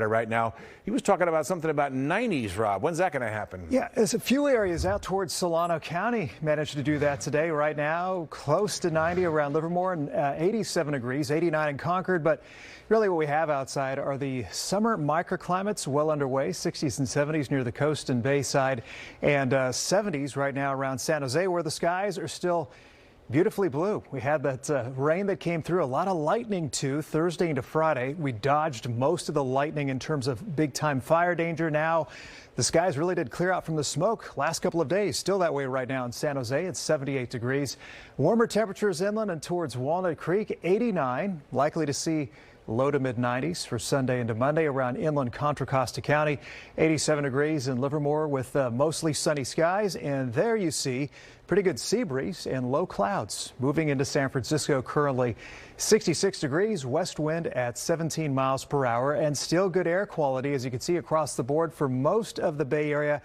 Right now, he was talking about something about 90s, Rob. When's that going to happen? Yeah, there's a few areas out towards Solano County managed to do that today. Right now, close to 90 around Livermore and 87 degrees, 89 in Concord. But really what we have outside are the summer microclimates well underway, 60s and 70s near the coast and Bayside, and 70s right now around San Jose, where the skies are still beautifully blue. We had that rain that came through, a lot of lightning too, Thursday into Friday. We dodged most of the lightning in terms of big time fire danger. Now the skies really did clear out from the smoke last couple of days. Still that way right now in San Jose. It's 78 degrees. Warmer temperatures inland and towards Walnut Creek, 89. Likely to see low to mid 90s for Sunday into Monday around inland Contra Costa County. 87 degrees in Livermore with mostly sunny skies. And there you see pretty good sea breeze and low clouds. Moving into San Francisco, currently 66 degrees, west wind at 17 miles per hour, and still good air quality, as you can see across the board for most of the Bay Area,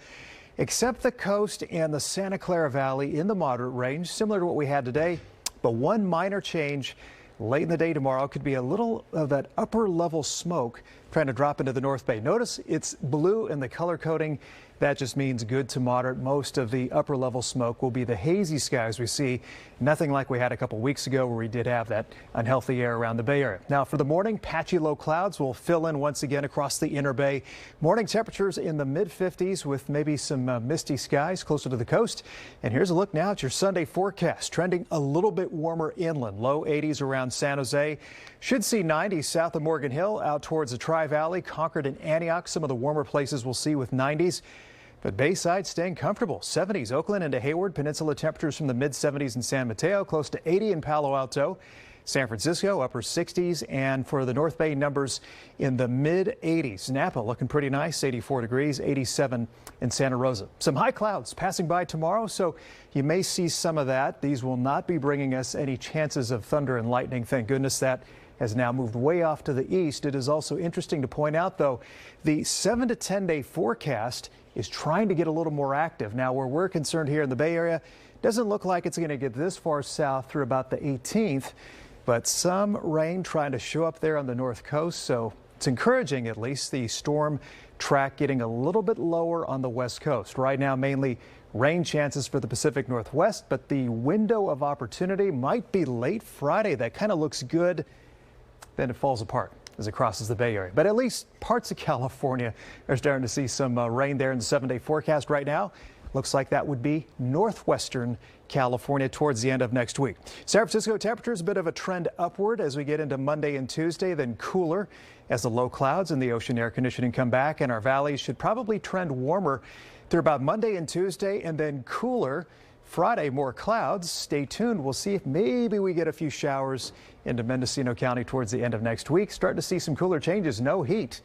except the coast and the Santa Clara Valley in the moderate range, similar to what we had today. But one minor change late in the day tomorrow could be a little of that upper level smoke trying to drop into the North Bay. Notice it's blue in the color coding. That just means good to moderate. Most of the upper level smoke will be the hazy skies we see. Nothing like we had a couple weeks ago where we did have that unhealthy air around the Bay Area. Now for the morning, patchy low clouds will fill in once again across the inner Bay. Morning temperatures in the mid 50s with maybe some misty skies closer to the coast. And here's a look now at your Sunday forecast. Trending a little bit warmer inland. Low 80s around San Jose. Should see 90s south of Morgan Hill out towards the Tri-Valley, Concord and Antioch. Some of the warmer places we'll see with 90s. But Bayside staying comfortable. 70s Oakland into Hayward. Peninsula temperatures from the mid 70s in San Mateo, close to 80 in Palo Alto. San Francisco upper 60s, and for the North Bay numbers in the mid 80s. Napa looking pretty nice, 84 degrees, 87 in Santa Rosa. Some high clouds passing by tomorrow, so you may see some of that. These will not be bringing us any chances of thunder and lightning. Thank goodness that has now moved way off to the east. It is also interesting to point out, though, the 7 to 10 day forecast is trying to get a little more active. Now, where we're concerned here in the Bay Area, doesn't look like it's going to get this far south through about the 18th, but some rain trying to show up there on the north coast. So it's encouraging, at least, the storm track getting a little bit lower on the west coast. Right now, mainly rain chances for the Pacific Northwest, but the window of opportunity might be late Friday. That kind of looks good. Then it falls apart as it crosses the Bay Area. But at least parts of California are starting to see some rain there in the 7 day forecast right now. Looks like that would be northwestern California towards the end of next week. San Francisco temperatures a bit of a trend upward as we get into Monday and Tuesday, then cooler as the low clouds and the ocean air conditioning come back, and our valleys should probably trend warmer through about Monday and Tuesday, and then cooler Friday. More clouds. Stay tuned. We'll see if maybe we get a few showers into Mendocino County towards the end of next week. Starting to see some cooler changes. No heat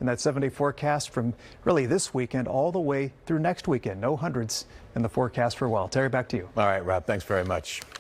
in that 7 day forecast from really this weekend all the way through next weekend. No hundreds in the forecast for a while. Terry, back to you. All right, Rob. Thanks very much.